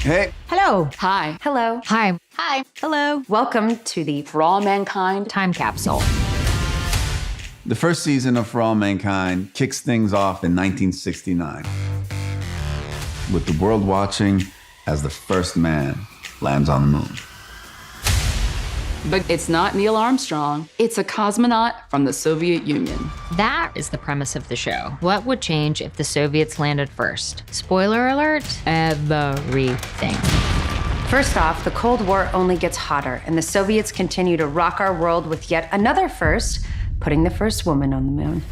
Hey. Hello. Hi. Hello. Hi. Hi. Hello. Welcome to the For All Mankind Time capsule. The first season of For All Mankind kicks things off in 1969 with the world watching as the first man lands on the moon. But it's not Neil Armstrong. It's a cosmonaut from the Soviet Union. That is the premise of the show. What would change if the Soviets landed first? Spoiler alert, everything. First off, the Cold War only gets hotter, and the Soviets continue to rock our world with yet another first, putting the first woman on the moon.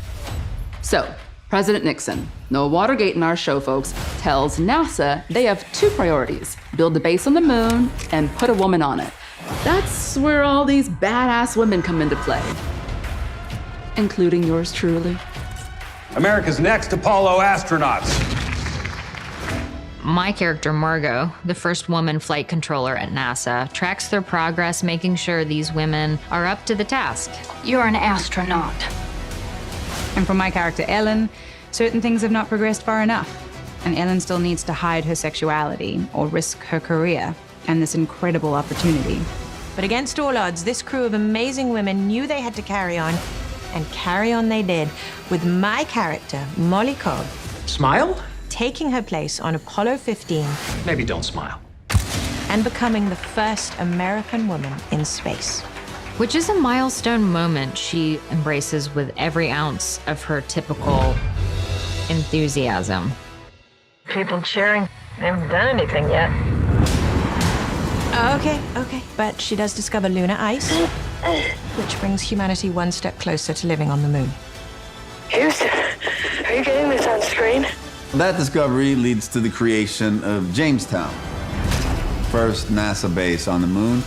So, President Nixon, no Watergate in our show, folks, tells NASA they have two priorities: build a base on the moon and put a woman on it. That's where all these badass women come into play, including yours truly. America's next Apollo astronauts. My character, Margot, the first woman flight controller at NASA, tracks their progress, making sure these women are up to the task. You're an astronaut. And for my character, Ellen, certain things have not progressed far enough. And Ellen still needs to hide her sexuality or risk her career and this incredible opportunity. But against all odds, this crew of amazing women knew they had to carry on, and carry on they did, with my character, Molly Cobb, Smile? taking her place on Apollo 15 Maybe don't smile. and becoming the first American woman in space. Which is a milestone moment she embraces with every ounce of her typical enthusiasm. People cheering. They haven't done anything yet. Okay. But she does discover lunar ice, which brings humanity one step closer to living on the moon. Houston, are you getting this on screen? That discovery leads to the creation of Jamestown, first NASA base on the moon.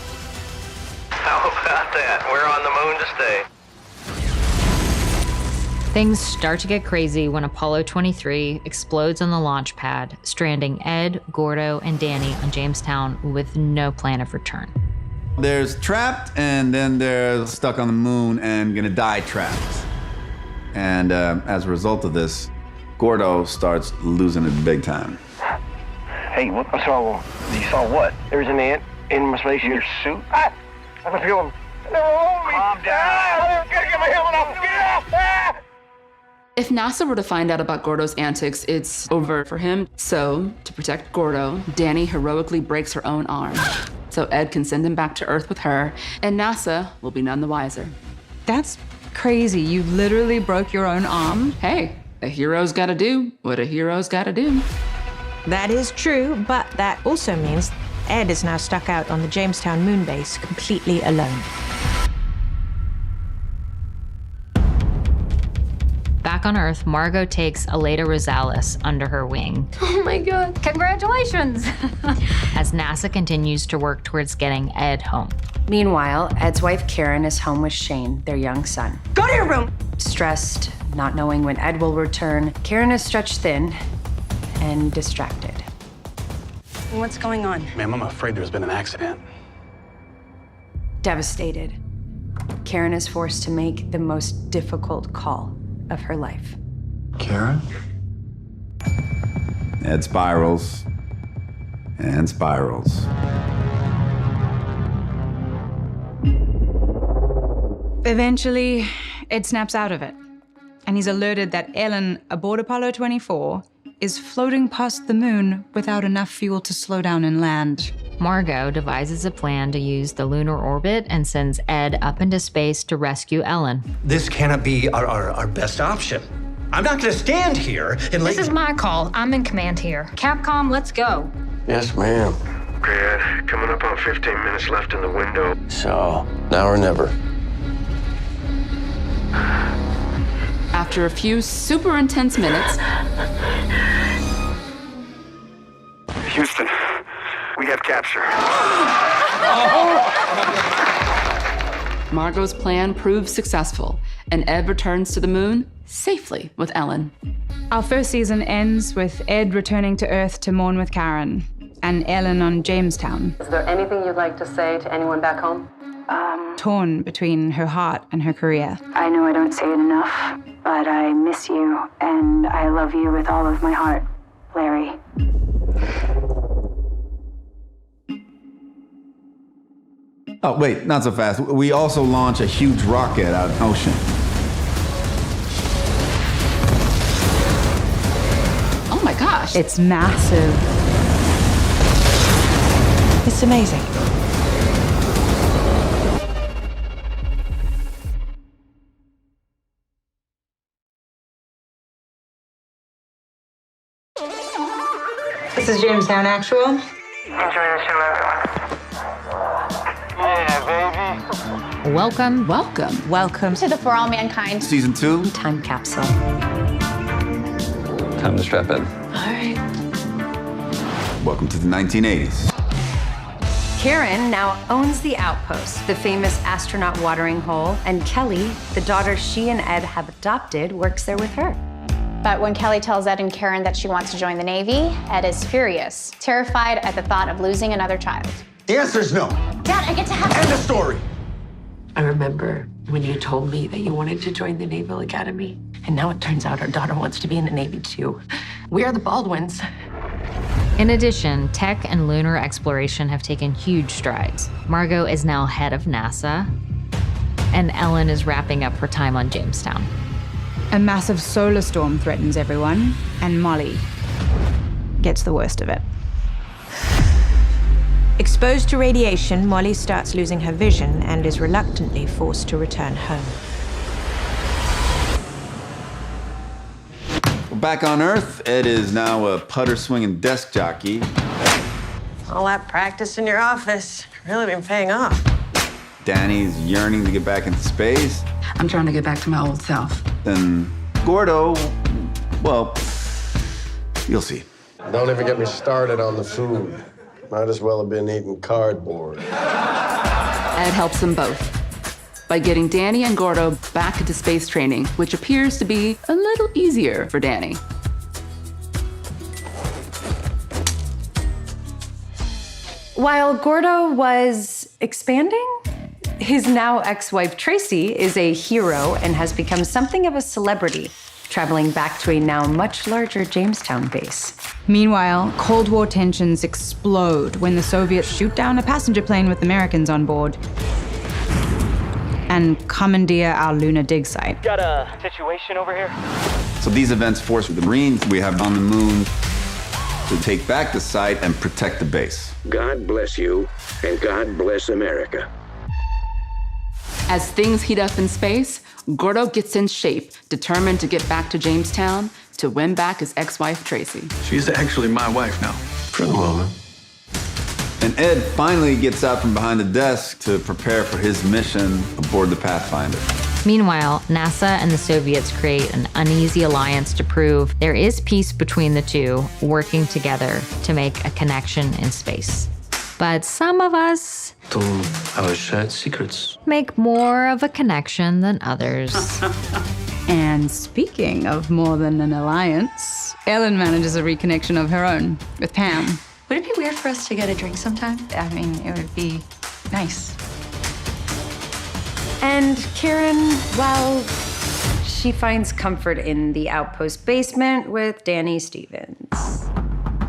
How about that? We're on the moon to stay. Things start to get crazy when Apollo 23 explodes on the launch pad, stranding Ed, Gordo, and Danny on Jamestown with no plan of return. There's trapped, and then there's stuck on the moon and gonna die trapped. And as a result of this, Gordo starts losing it big time. Hey, what's wrong? You saw what? There's an ant in my spacesuit suit. I can feel him. Calm down. Get my helmet off. Get off. If NASA were to find out about Gordo's antics, it's over for him. So, to protect Gordo, Danny heroically breaks her own arm, so Ed can send him back to Earth with her, and NASA will be none the wiser. That's crazy. You literally broke your own arm? Hey, a hero's gotta do what a hero's gotta do. That is true, but that also means Ed is now stuck out on the Jamestown moon base completely alone. Back on Earth, Margot takes Aleda Rosales under her wing Oh my God. Congratulations. as NASA continues to work towards getting Ed home. Meanwhile, Ed's wife Karen is home with Shane, their young son. Go to your room. Stressed, not knowing when Ed will return, Karen is stretched thin and distracted. What's going on? Ma'am, I'm afraid there's been an accident. Devastated, Karen is forced to make the most difficult call of her life. Karen? Ed spirals and spirals. Eventually, Ed snaps out of it, and he's alerted that Ellen, aboard Apollo 24, is floating past the moon without enough fuel to slow down and land. Margot devises a plan to use the lunar orbit and sends Ed up into space to rescue Ellen. This cannot be our best option. I'm not gonna stand here and let This is my call. I'm in command here. Capcom, let's go. Yes, ma'am. Okay, Ed, coming up on 15 minutes left in the window. So, now or never. After a few super intense minutes, Houston, we have capture. Margot's plan proves successful, and Ed returns to the moon safely with Ellen. Our first season ends with Ed returning to Earth to mourn with Karen, and Ellen on Jamestown. Is there anything you'd like to say to anyone back home? Torn between her heart and her career. I know I don't say it enough, but I miss you, and I love you with all of my heart, Larry. Oh, wait, not so fast. We also launch a huge rocket out of the ocean. Oh my gosh. It's massive. It's amazing. This is Jamestown Actual. Enjoy the show, everyone. Yeah, baby. Welcome To the For All Mankind Season 2. Time capsule. Time to strap in. All right. Welcome to the 1980s. Karen now owns the outpost, the famous astronaut watering hole, and Kelly, the daughter she and Ed have adopted, works there with her. But when Kelly tells Ed and Karen that she wants to join the Navy, Ed is furious, terrified at the thought of losing another child. The answer is no. Dad, I get to have... End of story. I remember when you told me that you wanted to join the Naval Academy. And now it turns out our daughter wants to be in the Navy too. We are the Baldwins. In addition, tech and lunar exploration have taken huge strides. Margot is now head of NASA, and Ellen is wrapping up her time on Jamestown. A massive solar storm threatens everyone, and Molly gets the worst of it. Exposed to radiation, Molly starts losing her vision and is reluctantly forced to return home. Back on Earth, Ed is now a putter-swinging desk jockey. All that practice in your office really been paying off. Danny's yearning to get back into space. I'm trying to get back to my old self. Then Gordo, well, you'll see. Don't even get me started on the food. Might as well have been eating cardboard. Ed helps them both by getting Danny and Gordo back into space training, which appears to be a little easier for Danny. While Gordo was expanding, his now ex-wife Tracy is a hero and has become something of a celebrity, traveling back to a now much larger Jamestown base. Meanwhile, Cold War tensions explode when the Soviets shoot down a passenger plane with Americans on board and commandeer our lunar dig site. Got a situation over here? So these events force the Marines we have on the moon to take back the site and protect the base. God bless you, and God bless America. As things heat up in space, Gordo gets in shape, determined to get back to Jamestown to win back his ex-wife, Tracy. She's actually my wife now. For the moment. And Ed finally gets out from behind the desk to prepare for his mission aboard the Pathfinder. Meanwhile, NASA and the Soviets create an uneasy alliance to prove there is peace between the two, working together to make a connection in space. But some of us To our shared secrets. make more of a connection than others. And speaking of more than an alliance, Ellen manages a reconnection of her own with Pam. Would it be weird for us to get a drink sometime? I mean, it would be nice. And Karen, well, she finds comfort in the outpost basement with Danny Stevens.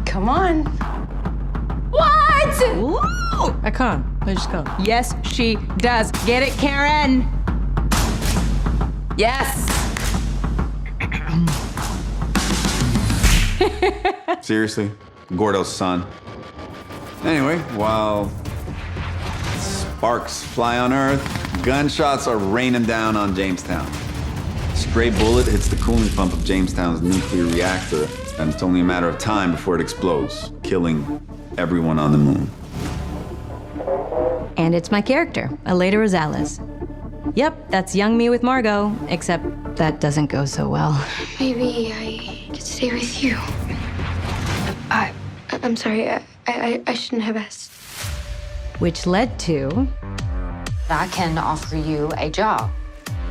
Come on. What? Ooh. I can't. I just can't. Yes, she does. Get it, Karen? Yes. Seriously? Gordo's son. Anyway, while sparks fly on Earth, gunshots are raining down on Jamestown. A stray bullet hits the cooling pump of Jamestown's nuclear reactor, and it's only a matter of time before it explodes, killing everyone on the moon. And it's my character, Aleda Rosales. Yep, that's young me with Margot, except that doesn't go so well. Maybe I could stay with you. I'm sorry. I shouldn't have asked. Which led to... I can offer you a job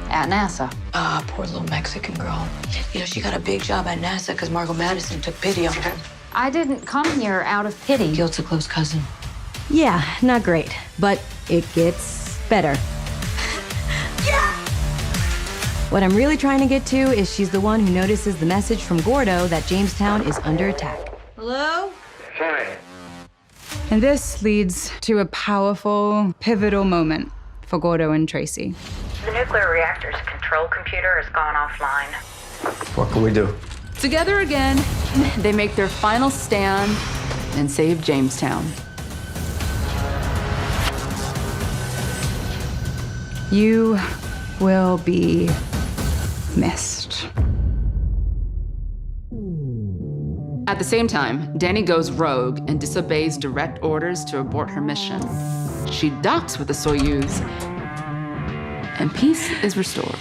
at NASA. Ah, poor little Mexican girl. You know, she got a big job at NASA because Margot Madison took pity on her. I didn't come here out of pity. Guilt's a close cousin. Yeah, not great, but it gets better. Yeah! What I'm really trying to get to is she's the one who notices the message from Gordo that Jamestown is under attack. Hello? Hi. And this leads to a powerful, pivotal moment for Gordo and Tracy. The nuclear reactor's control computer has gone offline. What can we do? Together again, they make their final stand and save Jamestown. You will be missed. At the same time, Danny goes rogue and disobeys direct orders to abort her mission. She docks with the Soyuz, and peace is restored.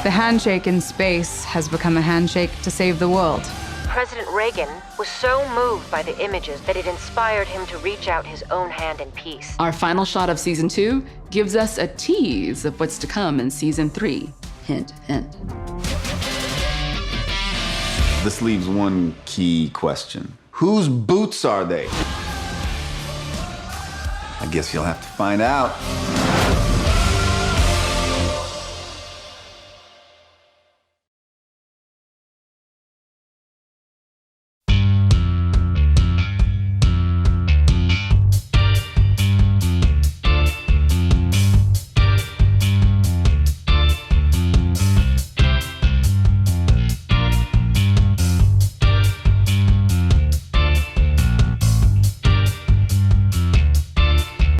The handshake in space has become a handshake to save the world. President Reagan was so moved by the images that it inspired him to reach out his own hand in peace. Our final shot of season 2 gives us a tease of what's to come in season 3. Hint, hint. This leaves one key question. Whose boots are they? I guess you'll have to find out.